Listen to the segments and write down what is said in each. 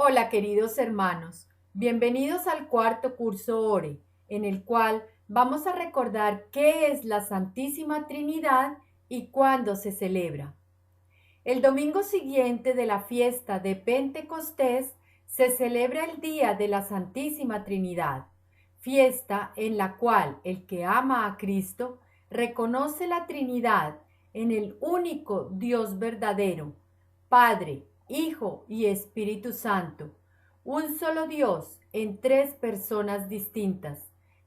Hola queridos hermanos, bienvenidos al cuarto curso ORE, en el cual vamos a recordar qué es la Santísima Trinidad y cuándo se celebra. El domingo siguiente de la fiesta de Pentecostés se celebra el Día de la Santísima Trinidad, fiesta en la cual el que ama a Cristo reconoce la Trinidad en el único Dios verdadero, Padre, Hijo y Espíritu Santo, un solo Dios en tres personas distintas,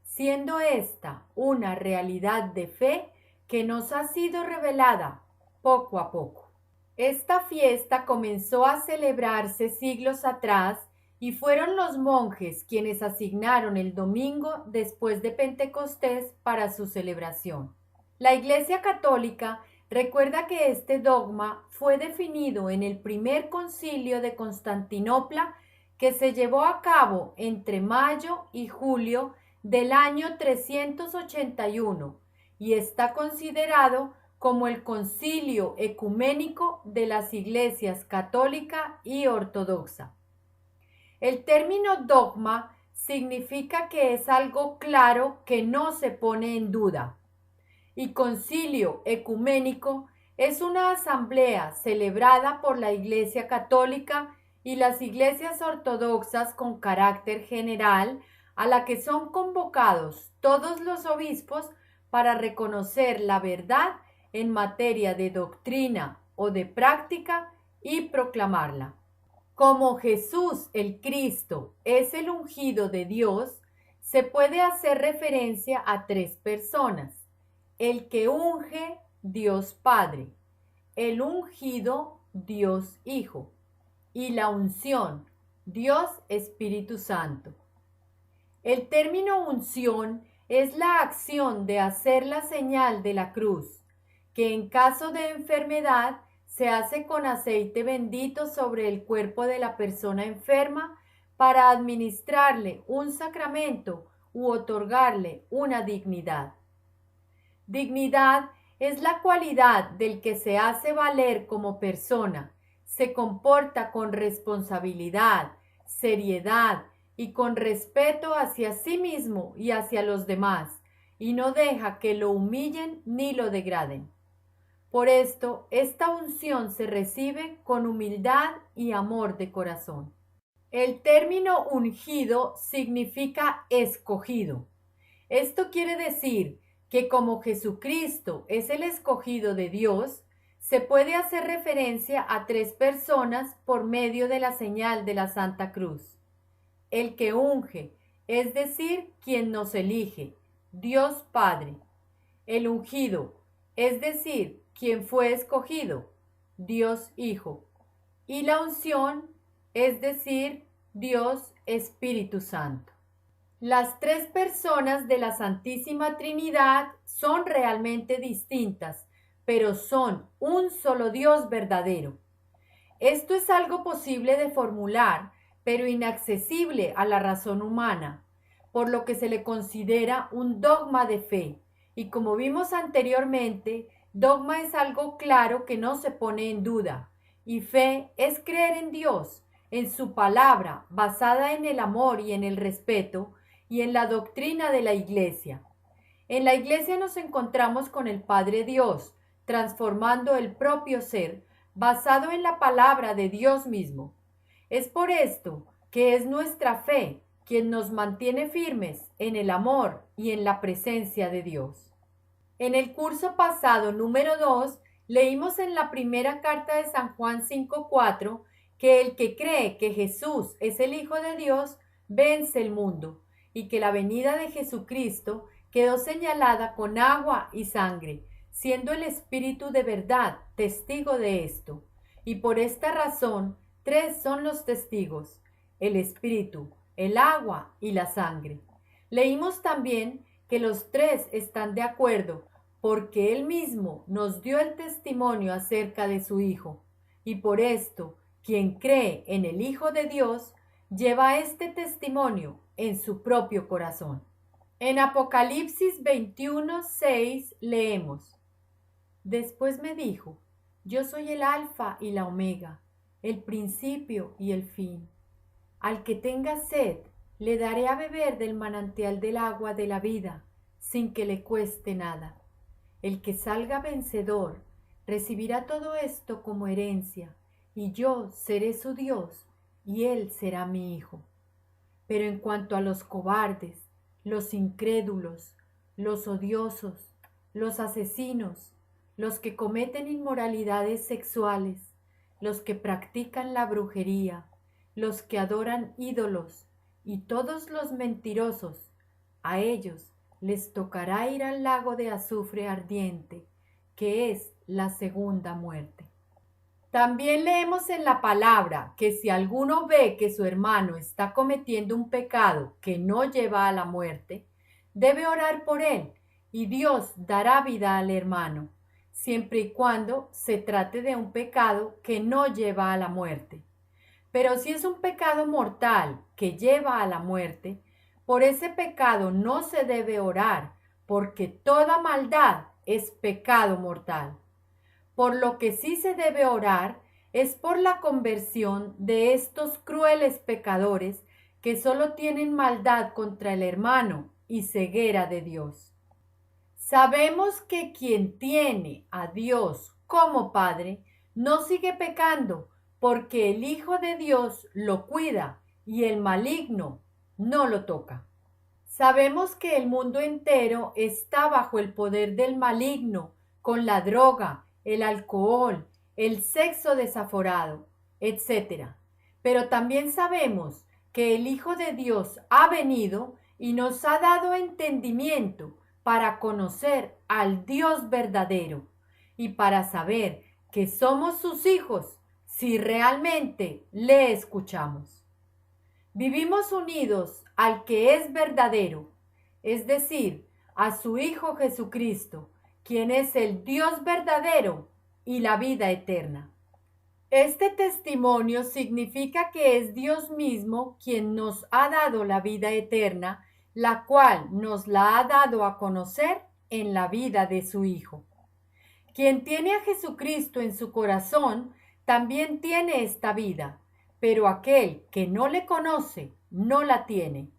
siendo esta una realidad de fe que nos ha sido revelada poco a poco. Esta fiesta comenzó a celebrarse siglos atrás y fueron los monjes quienes asignaron el domingo después de Pentecostés para su celebración. La Iglesia Católica recuerda que este dogma fue definido en el primer concilio de Constantinopla que se llevó a cabo entre mayo y julio del año 381 y está considerado como el concilio ecuménico de las iglesias católica y ortodoxa. El término dogma significa que es algo claro que no se pone en duda. Y concilio ecuménico es una asamblea celebrada por la Iglesia Católica y las iglesias ortodoxas con carácter general a la que son convocados todos los obispos para reconocer la verdad en materia de doctrina o de práctica y proclamarla. Como Jesús el Cristo es el ungido de Dios, se puede hacer referencia a tres personas: el que unge, Dios Padre; el ungido, Dios Hijo; y la unción, Dios Espíritu Santo. El término unción es la acción de hacer la señal de la cruz, que en caso de enfermedad se hace con aceite bendito sobre el cuerpo de la persona enferma para administrarle un sacramento u otorgarle una dignidad. Dignidad es la cualidad del que se hace valer como persona, se comporta con responsabilidad, seriedad y con respeto hacia sí mismo y hacia los demás, y no deja que lo humillen ni lo degraden. Por esto, esta unción se recibe con humildad y amor de corazón. El término ungido significa escogido. Esto quiere decir que como Jesucristo es el escogido de Dios, se puede hacer referencia a tres personas por medio de la señal de la Santa Cruz. El que unge, es decir, quien nos elige, Dios Padre; el ungido, es decir, quien fue escogido, Dios Hijo; y la unción, es decir, Dios Espíritu Santo. Las tres personas de la Santísima Trinidad son realmente distintas, pero son un solo Dios verdadero. Esto es algo posible de formular, pero inaccesible a la razón humana, por lo que se le considera un dogma de fe. Y como vimos anteriormente, dogma es algo claro que no se pone en duda, y fe es creer en Dios, en su palabra, basada en el amor y en el respeto, y en la doctrina de la Iglesia. En la Iglesia nos encontramos con el Padre Dios, transformando el propio ser, basado en la palabra de Dios mismo. Es por esto que es nuestra fe quien nos mantiene firmes en el amor y en la presencia de Dios. En el curso pasado número 2 leímos en la primera carta de San Juan 5:4 que el que cree que Jesús es el Hijo de Dios vence el mundo, y que la venida de Jesucristo quedó señalada con agua y sangre, siendo el Espíritu de verdad testigo de esto. Y por esta razón, tres son los testigos: el Espíritu, el agua y la sangre. Leímos también que los tres están de acuerdo, porque Él mismo nos dio el testimonio acerca de su Hijo. Y por esto, quien cree en el Hijo de Dios, lleva este testimonio en su propio corazón. En Apocalipsis 21:6 leemos: Después me dijo: Yo soy el Alfa y la Omega, el principio y el fin. Al que tenga sed, le daré a beber del manantial del agua de la vida, sin que le cueste nada. El que salga vencedor recibirá todo esto como herencia, y yo seré su Dios, y él será mi hijo. Pero en cuanto a los cobardes, los incrédulos, los odiosos, los asesinos, los que cometen inmoralidades sexuales, los que practican la brujería, los que adoran ídolos y todos los mentirosos, a ellos les tocará ir al lago de azufre ardiente, que es la segunda muerte. También leemos en la palabra que si alguno ve que su hermano está cometiendo un pecado que no lleva a la muerte, debe orar por él y Dios dará vida al hermano, siempre y cuando se trate de un pecado que no lleva a la muerte. Pero si es un pecado mortal que lleva a la muerte, por ese pecado no se debe orar, porque toda maldad es pecado mortal. Por lo que sí se debe orar es por la conversión de estos crueles pecadores que solo tienen maldad contra el hermano y ceguera de Dios. Sabemos que quien tiene a Dios como Padre no sigue pecando porque el Hijo de Dios lo cuida y el maligno no lo toca. Sabemos que el mundo entero está bajo el poder del maligno, con la droga, el alcohol, el sexo desaforado, etc. Pero también sabemos que el Hijo de Dios ha venido y nos ha dado entendimiento para conocer al Dios verdadero y para saber que somos sus hijos si realmente le escuchamos. Vivimos unidos al que es verdadero, es decir, a su Hijo Jesucristo, quien es el Dios verdadero y la vida eterna. Este testimonio significa que es Dios mismo quien nos ha dado la vida eterna, la cual nos la ha dado a conocer en la vida de su Hijo. Quien tiene a Jesucristo en su corazón también tiene esta vida, pero aquel que no le conoce no la tiene.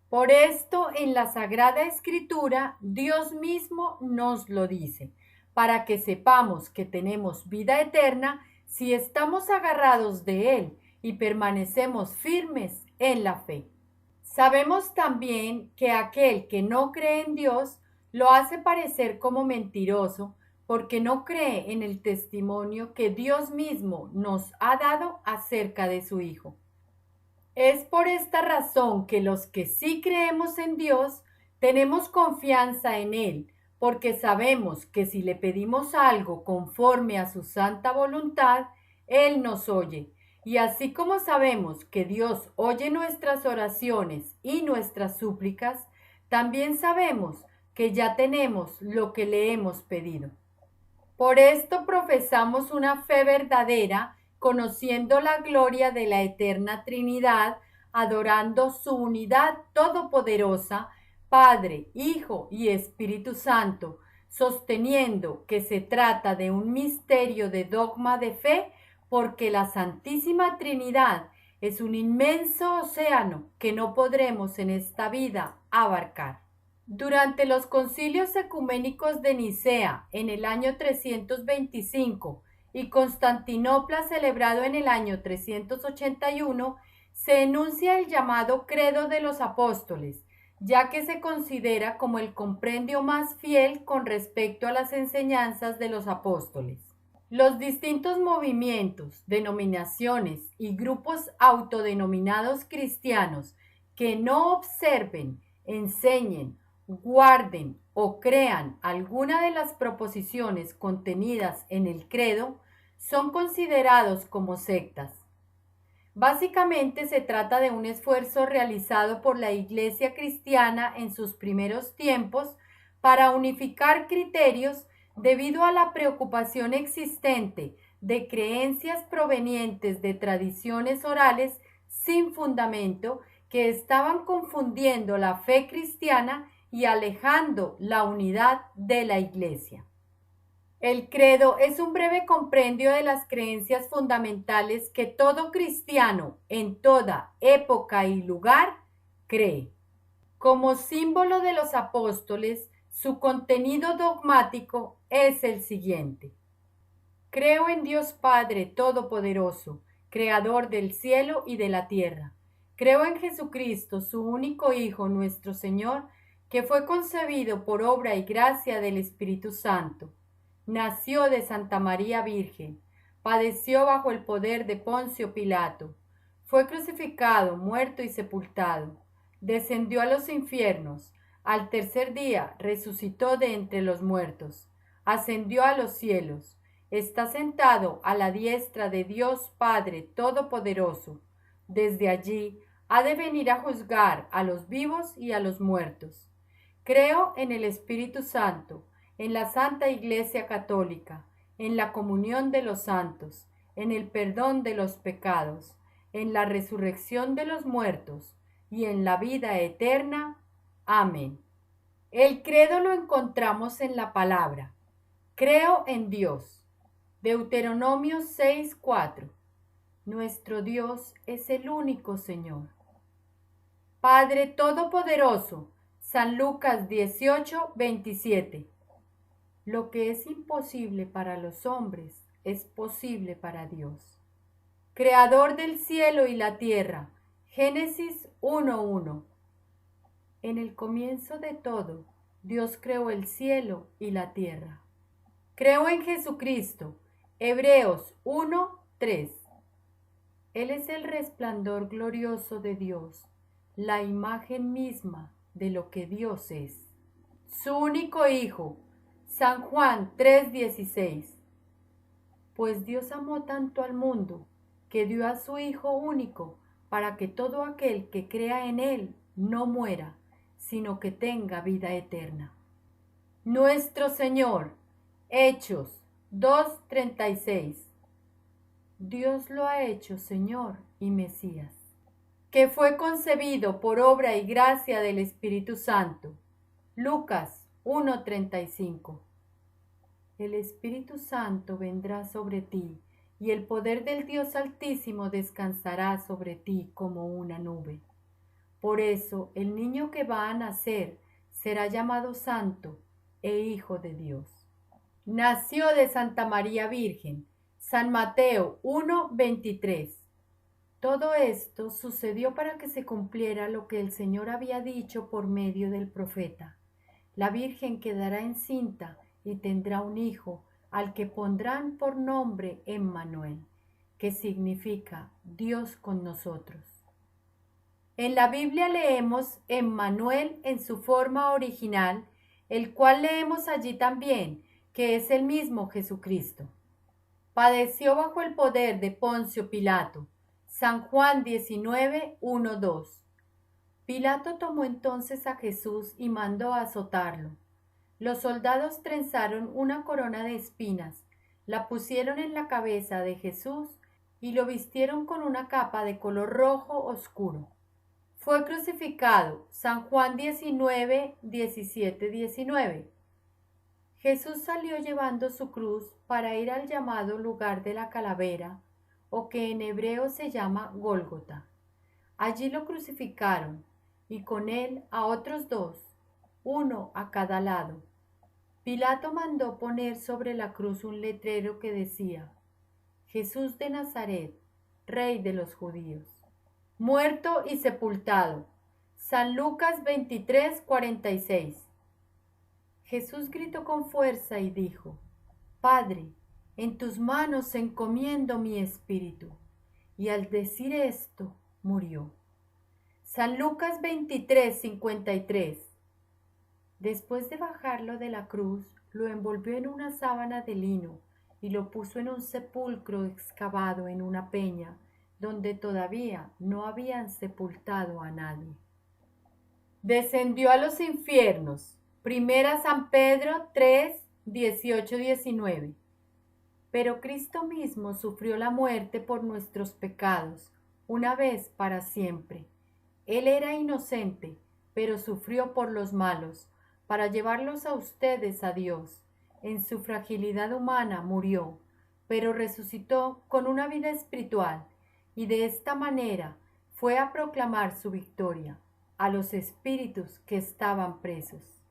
Por esto en la Sagrada Escritura Dios mismo nos lo dice, para que sepamos que tenemos vida eterna si estamos agarrados de Él y permanecemos firmes en la fe. Sabemos también que aquel que no cree en Dios lo hace parecer como mentiroso, porque no cree en el testimonio que Dios mismo nos ha dado acerca de su Hijo. Es por esta razón que los que sí creemos en Dios tenemos confianza en Él, porque sabemos que si le pedimos algo conforme a su santa voluntad, Él nos oye. Y así como sabemos que Dios oye nuestras oraciones y nuestras súplicas, también sabemos que ya tenemos lo que le hemos pedido. Por esto profesamos una fe verdadera, conociendo la gloria de la eterna Trinidad, adorando su unidad todopoderosa, Padre, Hijo y Espíritu Santo, sosteniendo que se trata de un misterio de dogma de fe, porque la Santísima Trinidad es un inmenso océano que no podremos en esta vida abarcar. Durante los concilios ecuménicos de Nicea en el año 325 y Constantinopla celebrado en el año 381, se enuncia el llamado Credo de los Apóstoles, ya que se considera como el compendio más fiel con respecto a las enseñanzas de los apóstoles. Los distintos movimientos, denominaciones y grupos autodenominados cristianos que no observen, enseñen, guarden o crean alguna de las proposiciones contenidas en el credo son considerados como sectas. Básicamente se trata de un esfuerzo realizado por la Iglesia cristiana en sus primeros tiempos para unificar criterios debido a la preocupación existente de creencias provenientes de tradiciones orales sin fundamento que estaban confundiendo la fe cristiana y alejando la unidad de la Iglesia. El credo es un breve compendio de las creencias fundamentales que todo cristiano en toda época y lugar cree. Como símbolo de los apóstoles, su contenido dogmático es el siguiente. Creo en Dios Padre Todopoderoso, Creador del cielo y de la tierra. Creo en Jesucristo, su único Hijo, nuestro Señor, que fue concebido por obra y gracia del Espíritu Santo. Nació de Santa María Virgen, padeció bajo el poder de Poncio Pilato, fue crucificado, muerto y sepultado, descendió a los infiernos, al tercer día resucitó de entre los muertos, ascendió a los cielos, está sentado a la diestra de Dios Padre Todopoderoso. Desde allí ha de venir a juzgar a los vivos y a los muertos. Creo en el Espíritu Santo, en la Santa Iglesia Católica, en la comunión de los santos, en el perdón de los pecados, en la resurrección de los muertos y en la vida eterna. Amén. El credo lo encontramos en la palabra. Creo en Dios. Deuteronomio 6:4. Nuestro Dios es el único Señor. Padre Todopoderoso. San Lucas 18:27. Lo que es imposible para los hombres es posible para Dios. Creador del cielo y la tierra. Génesis 1:1. En el comienzo de todo, Dios creó el cielo y la tierra. Creo en Jesucristo. Hebreos 1:3. Él es el resplandor glorioso de Dios, la imagen misma de lo que Dios es. Su único Hijo, San Juan 3:16. Pues Dios amó tanto al mundo, que dio a su Hijo único, para que todo aquel que crea en Él no muera, sino que tenga vida eterna. Nuestro Señor, Hechos 2:36. Dios lo ha hecho Señor y Mesías, que fue concebido por obra y gracia del Espíritu Santo. Lucas 1:35. El Espíritu Santo vendrá sobre ti, y el poder del Dios Altísimo descansará sobre ti como una nube. Por eso el niño que va a nacer será llamado Santo e Hijo de Dios. Nació de Santa María Virgen. San Mateo 1:23. Todo esto sucedió para que se cumpliera lo que el Señor había dicho por medio del profeta. La Virgen quedará encinta y tendrá un hijo, al que pondrán por nombre Emmanuel, que significa Dios con nosotros. En la Biblia leemos Emmanuel en su forma original, el cual leemos allí también, que es el mismo Jesucristo. Padeció bajo el poder de Poncio Pilato. San Juan 19:1-2. Pilato tomó entonces a Jesús y mandó azotarlo. Los soldados trenzaron una corona de espinas, la pusieron en la cabeza de Jesús y lo vistieron con una capa de color rojo oscuro. Fue crucificado. San Juan 19:17-19. Jesús salió llevando su cruz para ir al llamado lugar de la calavera, o que en hebreo se llama Gólgota. Allí lo crucificaron, y con él a otros dos, uno a cada lado. Pilato mandó poner sobre la cruz un letrero que decía: Jesús de Nazaret, Rey de los Judíos. Muerto y sepultado. San Lucas 23:46. Jesús gritó con fuerza y dijo: Padre, en tus manos encomiendo mi espíritu. Y al decir esto, murió. San Lucas 23:53. Después de bajarlo de la cruz, lo envolvió en una sábana de lino y lo puso en un sepulcro excavado en una peña, donde todavía no habían sepultado a nadie. Descendió a los infiernos. Primera San Pedro 3:18-19. Pero Cristo mismo sufrió la muerte por nuestros pecados, una vez para siempre. Él era inocente, pero sufrió por los malos, para llevarlos a ustedes a Dios, en su fragilidad humana murió, pero resucitó con una vida espiritual y de esta manera fue a proclamar su victoria a los espíritus que estaban presos.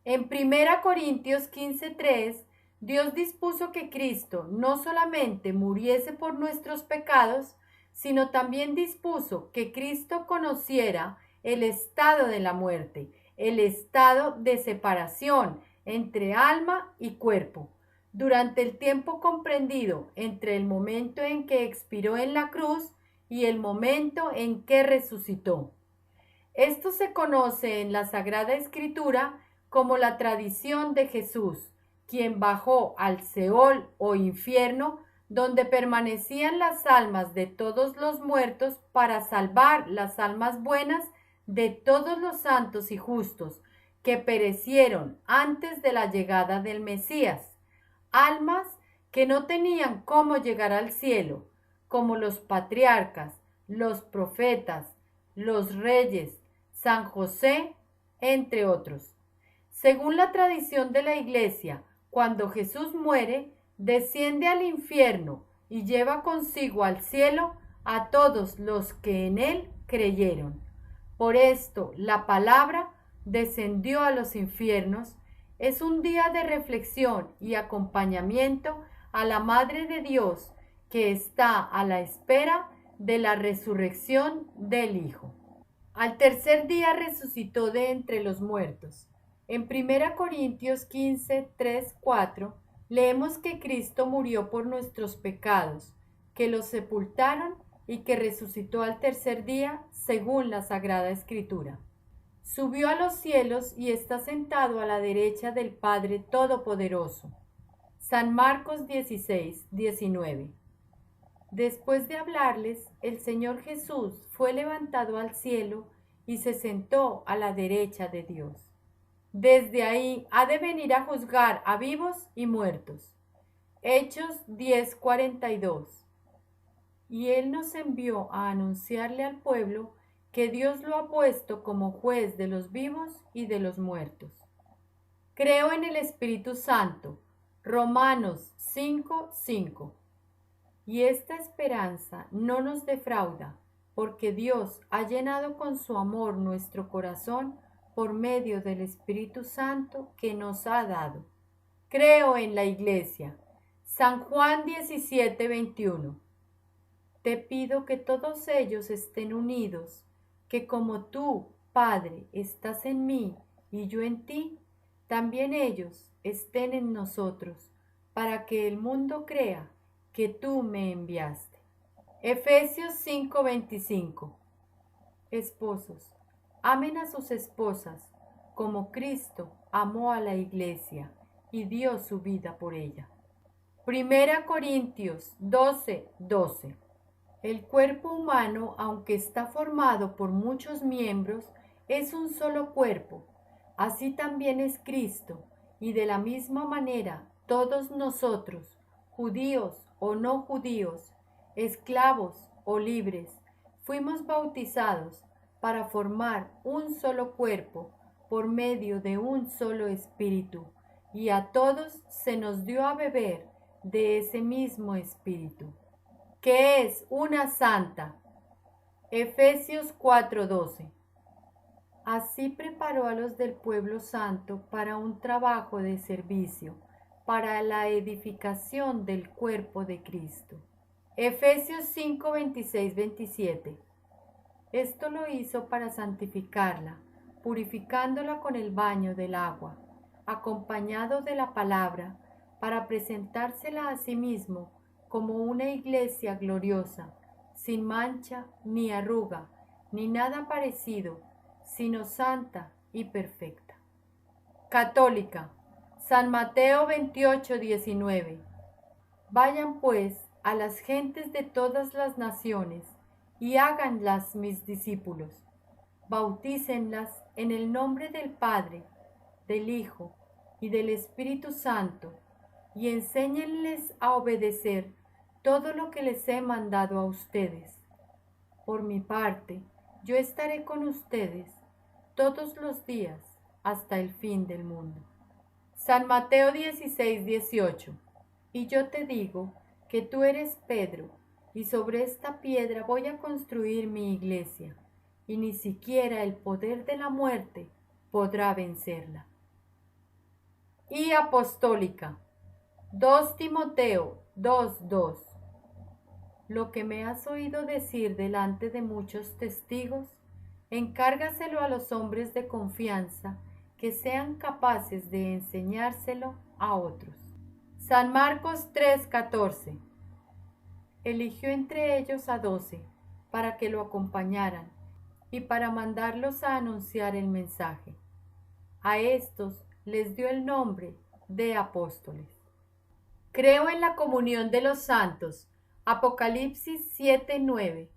En 1 Corintios 15:3, Dios dispuso que Cristo no solamente muriese por nuestros pecados, sino también dispuso que Cristo conociera el estado de la muerte, el estado de separación entre alma y cuerpo, durante el tiempo comprendido entre el momento en que expiró en la cruz y el momento en que resucitó. Esto se conoce en la Sagrada Escritura como la tradición de Jesús, quien bajó al Seol o infierno, donde permanecían las almas de todos los muertos para salvar las almas buenas de todos los santos y justos que perecieron antes de la llegada del Mesías, almas que no tenían cómo llegar al cielo, como los patriarcas, los profetas, los reyes, San José, entre otros. Según la tradición de la Iglesia, cuando Jesús muere, desciende al infierno y lleva consigo al cielo a todos los que en él creyeron. Por esto, la palabra descendió a los infiernos es un día de reflexión y acompañamiento a la Madre de Dios que está a la espera de la resurrección del Hijo. Al tercer día resucitó de entre los muertos. En 1 Corintios 15, 3, 4 leemos que Cristo murió por nuestros pecados, que los sepultaron y que resucitó al tercer día según la Sagrada Escritura. Subió a los cielos y está sentado a la derecha del Padre Todopoderoso. San Marcos 16, 19. Después de hablarles, el Señor Jesús fue levantado al cielo y se sentó a la derecha de Dios. Desde ahí ha de venir a juzgar a vivos y muertos. Hechos 10:42. Y Él nos envió a anunciarle al pueblo que Dios lo ha puesto como juez de los vivos y de los muertos. Creo en el Espíritu Santo. Romanos 5:5. Y esta esperanza no nos defrauda, porque Dios ha llenado con su amor nuestro corazón por medio del Espíritu Santo que nos ha dado. Creo en la Iglesia. San Juan 17:21. Te pido que todos ellos estén unidos, que como tú, Padre, estás en mí y yo en ti, también ellos estén en nosotros, para que el mundo crea que tú me enviaste. Efesios 5:25. Esposos, amen a sus esposas, como Cristo amó a la Iglesia y dio su vida por ella. 1 Corintios 12:12. El cuerpo humano, aunque está formado por muchos miembros, es un solo cuerpo. Así también es Cristo, y de la misma manera todos nosotros, judíos o no judíos, esclavos o libres, fuimos bautizados para formar un solo cuerpo por medio de un solo espíritu, y a todos se nos dio a beber de ese mismo espíritu, que es una santa. Efesios 4:12. Así preparó a los del pueblo santo para un trabajo de servicio, para la edificación del cuerpo de Cristo. Efesios 5:26, 27. Esto lo hizo para santificarla, purificándola con el baño del agua, acompañado de la palabra, para presentársela a sí mismo como una iglesia gloriosa, sin mancha ni arruga, ni nada parecido, sino santa y perfecta. Católica, San Mateo 28:19. Vayan pues a las gentes de todas las naciones y háganlas mis discípulos. Bautícenlas en el nombre del Padre, del Hijo y del Espíritu Santo, y enséñenles a obedecer todo lo que les he mandado a ustedes. Por mi parte, yo estaré con ustedes todos los días hasta el fin del mundo. San Mateo 16:18. Y yo te digo que tú eres Pedro, y sobre esta piedra voy a construir mi iglesia, y ni siquiera el poder de la muerte podrá vencerla. Y apostólica. 2 Timoteo 2:2. Lo que me has oído decir delante de muchos testigos, encárgaselo a los hombres de confianza que sean capaces de enseñárselo a otros. San Marcos 3:14. Eligió entre ellos a 12 para que lo acompañaran y para mandarlos a anunciar el mensaje. A estos les dio el nombre de apóstoles. Creo en la comunión de los santos. Apocalipsis 7:9.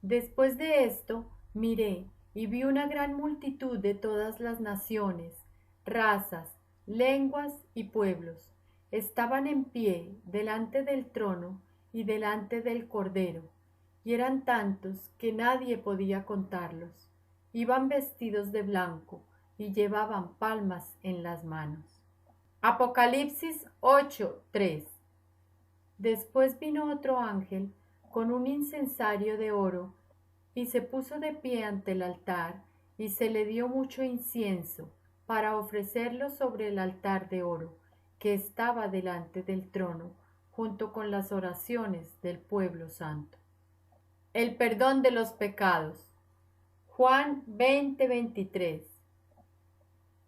Después de esto, miré y vi una gran multitud de todas las naciones, razas, lenguas y pueblos. Estaban en pie delante del trono y delante del Cordero, y eran tantos que nadie podía contarlos. Iban vestidos de blanco y llevaban palmas en las manos. Apocalipsis 8:3. Después vino otro ángel con un incensario de oro y se puso de pie ante el altar y se le dio mucho incienso para ofrecerlo sobre el altar de oro que estaba delante del trono junto con las oraciones del pueblo santo. El perdón de los pecados. Juan 20:23.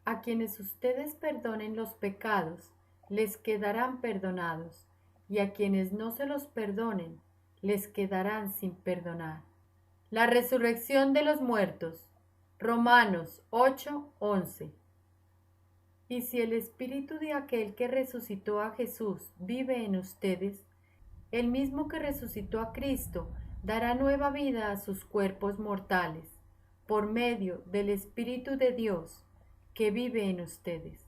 A quienes ustedes perdonen los pecados, les quedarán perdonados, y a quienes no se los perdonen, les quedarán sin perdonar. La resurrección de los muertos. Romanos 8:11. Y si el espíritu de aquel que resucitó a Jesús vive en ustedes, el mismo que resucitó a Cristo dará nueva vida a sus cuerpos mortales, por medio del Espíritu de Dios que vive en ustedes.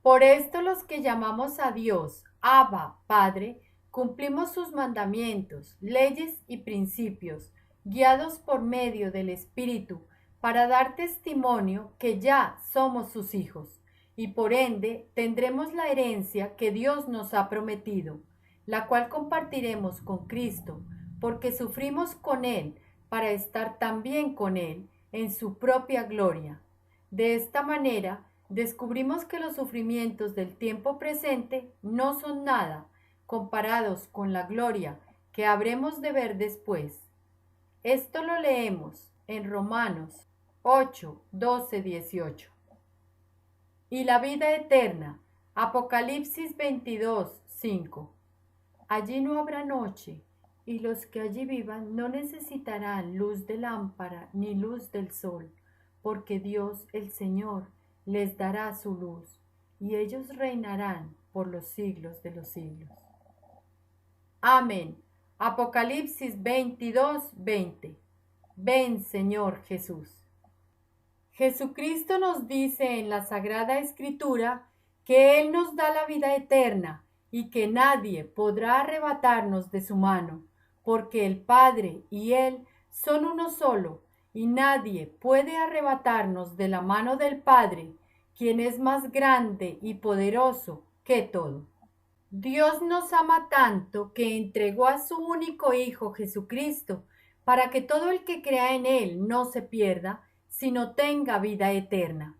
Por esto los que llamamos a Dios, Abba, Padre, cumplimos sus mandamientos, leyes y principios, guiados por medio del Espíritu, para dar testimonio que ya somos sus hijos, y por ende tendremos la herencia que Dios nos ha prometido, la cual compartiremos con Cristo, porque sufrimos con Él, para estar también con Él en su propia gloria. De esta manera, descubrimos que los sufrimientos del tiempo presente no son nada comparados con la gloria que habremos de ver después. Esto lo leemos en Romanos 8, 12, 18. Y la vida eterna, Apocalipsis 22, 5. Allí no habrá noche, y los que allí vivan no necesitarán luz de lámpara ni luz del sol, porque Dios el Señor les dará su luz, y ellos reinarán por los siglos de los siglos. Amén. Apocalipsis 22, 20. Ven, Señor Jesús. Jesucristo nos dice en la Sagrada Escritura que Él nos da la vida eterna y que nadie podrá arrebatarnos de su mano, porque el Padre y Él son uno solo, y nadie puede arrebatarnos de la mano del Padre, quien es más grande y poderoso que todo. Dios nos ama tanto que entregó a su único Hijo Jesucristo, para que todo el que crea en Él no se pierda, sino tenga vida eterna.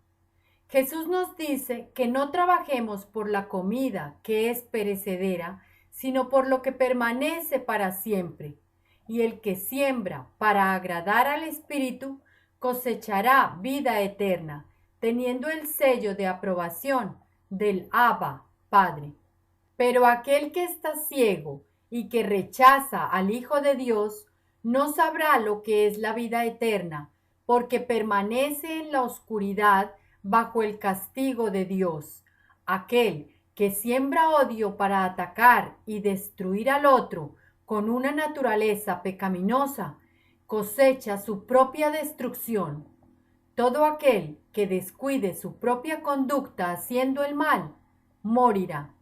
Jesús nos dice que no trabajemos por la comida que es perecedera, sino por lo que permanece para siempre. Y el que siembra para agradar al Espíritu cosechará vida eterna, teniendo el sello de aprobación del Abba, Padre. Pero aquel que está ciego y que rechaza al Hijo de Dios no sabrá lo que es la vida eterna, porque permanece en la oscuridad bajo el castigo de Dios. Aquel que siembra odio para atacar y destruir al otro con una naturaleza pecaminosa, cosecha su propia destrucción. Todo aquel que descuide su propia conducta haciendo el mal, morirá.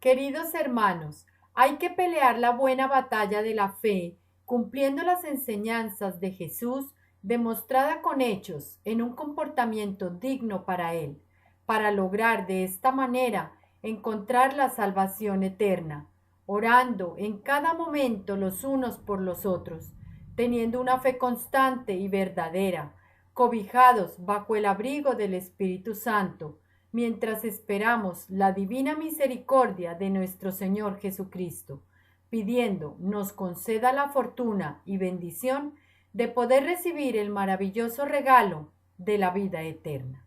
Queridos hermanos, hay que pelear la buena batalla de la fe, cumpliendo las enseñanzas de Jesús, demostrada con hechos, en un comportamiento digno para Él, para lograr de esta manera encontrar la salvación eterna, orando en cada momento los unos por los otros, teniendo una fe constante y verdadera, cobijados bajo el abrigo del Espíritu Santo, mientras esperamos la divina misericordia de nuestro Señor Jesucristo, pidiendo nos conceda la fortuna y bendición de poder recibir el maravilloso regalo de la vida eterna.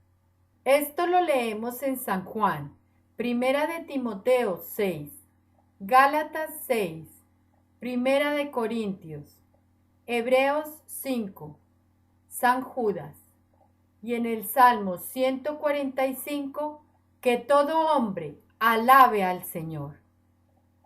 Esto lo leemos en San Juan, Primera de Timoteo 6, Gálatas 6, Primera de Corintios, Hebreos 5, San Judas, y en el Salmo 145, que todo hombre alabe al Señor.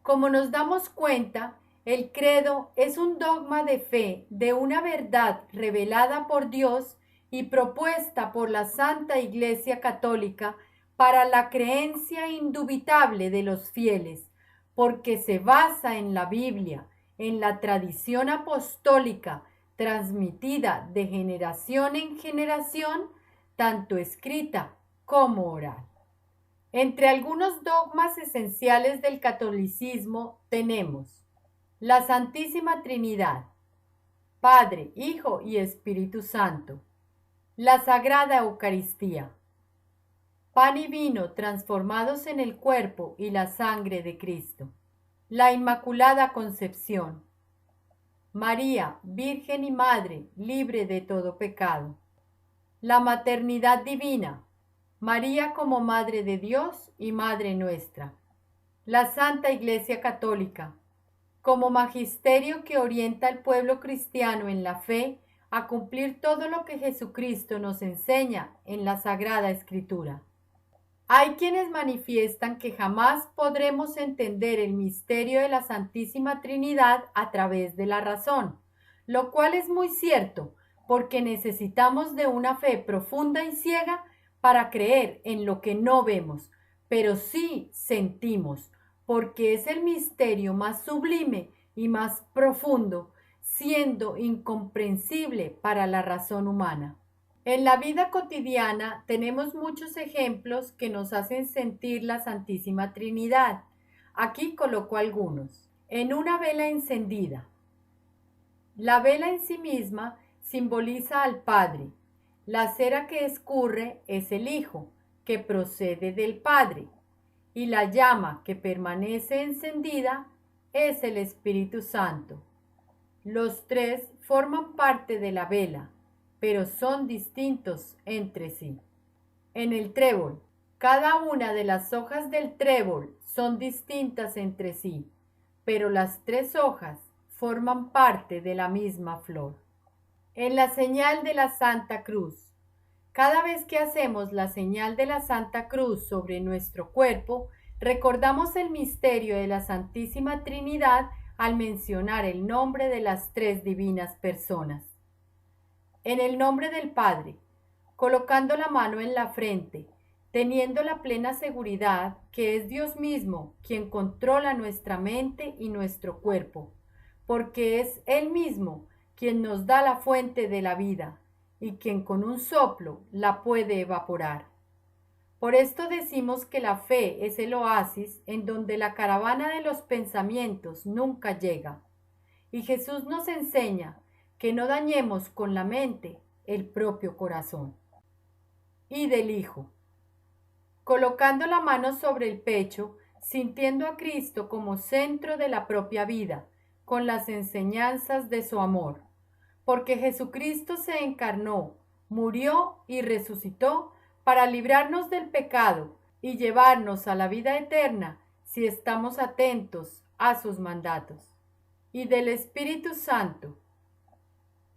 Como nos damos cuenta, el credo es un dogma de fe de una verdad revelada por Dios y propuesta por la Santa Iglesia Católica para la creencia indubitable de los fieles, porque se basa en la Biblia, en la tradición apostólica transmitida de generación en generación, tanto escrita como oral. Entre algunos dogmas esenciales del catolicismo tenemos la Santísima Trinidad, Padre, Hijo y Espíritu Santo, la Sagrada Eucaristía, pan y vino transformados en el cuerpo y la sangre de Cristo, la Inmaculada Concepción, María, Virgen y Madre, libre de todo pecado, la maternidad divina, María como Madre de Dios y Madre nuestra, la Santa Iglesia Católica, como magisterio que orienta al pueblo cristiano en la fe a cumplir todo lo que Jesucristo nos enseña en la Sagrada Escritura. Hay quienes manifiestan que jamás podremos entender el misterio de la Santísima Trinidad a través de la razón, lo cual es muy cierto, porque necesitamos de una fe profunda y ciega para creer en lo que no vemos, pero sí sentimos, porque es el misterio más sublime y más profundo, siendo incomprensible para la razón humana. En la vida cotidiana tenemos muchos ejemplos que nos hacen sentir la Santísima Trinidad. Aquí coloco algunos. En una vela encendida. La vela en sí misma simboliza al Padre. La cera que escurre es el Hijo, que procede del Padre. Y la llama que permanece encendida es el Espíritu Santo. Los tres forman parte de la vela, pero son distintos entre sí. En el trébol, cada una de las hojas del trébol son distintas entre sí, pero las tres hojas forman parte de la misma flor. En la señal de la Santa Cruz, cada vez que hacemos la señal de la Santa Cruz sobre nuestro cuerpo, recordamos el misterio de la Santísima Trinidad al mencionar el nombre de las tres divinas personas. En el nombre del Padre, colocando la mano en la frente, teniendo la plena seguridad que es Dios mismo quien controla nuestra mente y nuestro cuerpo, porque es Él mismo quien nos da la fuente de la vida y quien con un soplo la puede evaporar. Por esto decimos que la fe es el oasis en donde la caravana de los pensamientos nunca llega. Y Jesús nos enseña que no dañemos con la mente el propio corazón. Y del Hijo. Colocando la mano sobre el pecho, sintiendo a Cristo como centro de la propia vida, con las enseñanzas de su amor. Porque Jesucristo se encarnó, murió y resucitó para librarnos del pecado y llevarnos a la vida eterna si estamos atentos a sus mandatos. Y del Espíritu Santo,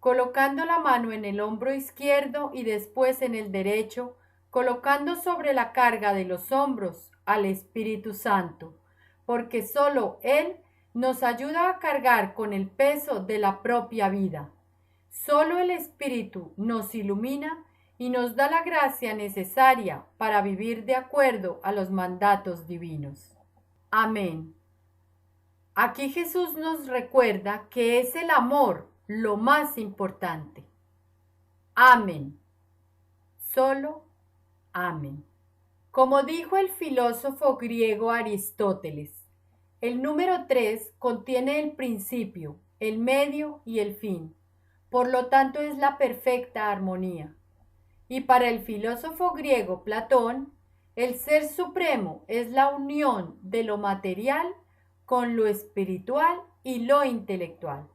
colocando la mano en el hombro izquierdo y después en el derecho, colocando sobre la carga de los hombros al Espíritu Santo, porque solo Él nos ayuda a cargar con el peso de la propia vida. Solo el Espíritu nos ilumina y nos da la gracia necesaria para vivir de acuerdo a los mandatos divinos. Amén. Aquí Jesús nos recuerda que es el amor lo más importante. Amén. Solo amén. Como dijo el filósofo griego Aristóteles, el número 3 contiene el principio, el medio y el fin. Por lo tanto, es la perfecta armonía. Y para el filósofo griego Platón, el ser supremo es la unión de lo material con lo espiritual y lo intelectual.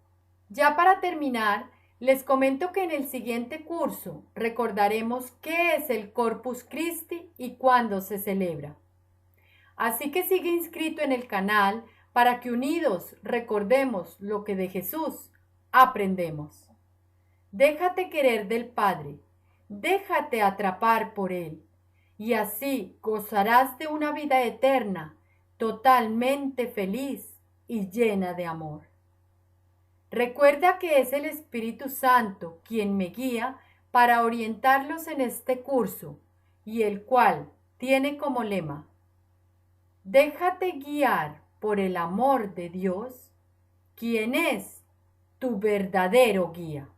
Ya para terminar, les comento que en el siguiente curso recordaremos qué es el Corpus Christi y cuándo se celebra. Así que sigue inscrito en el canal para que unidos recordemos lo que de Jesús aprendemos. Déjate querer del Padre, déjate atrapar por Él, y así gozarás de una vida eterna, totalmente feliz y llena de amor. Recuerda que es el Espíritu Santo quien me guía para orientarlos en este curso y el cual tiene como lema: déjate guiar por el amor de Dios, quien es tu verdadero guía.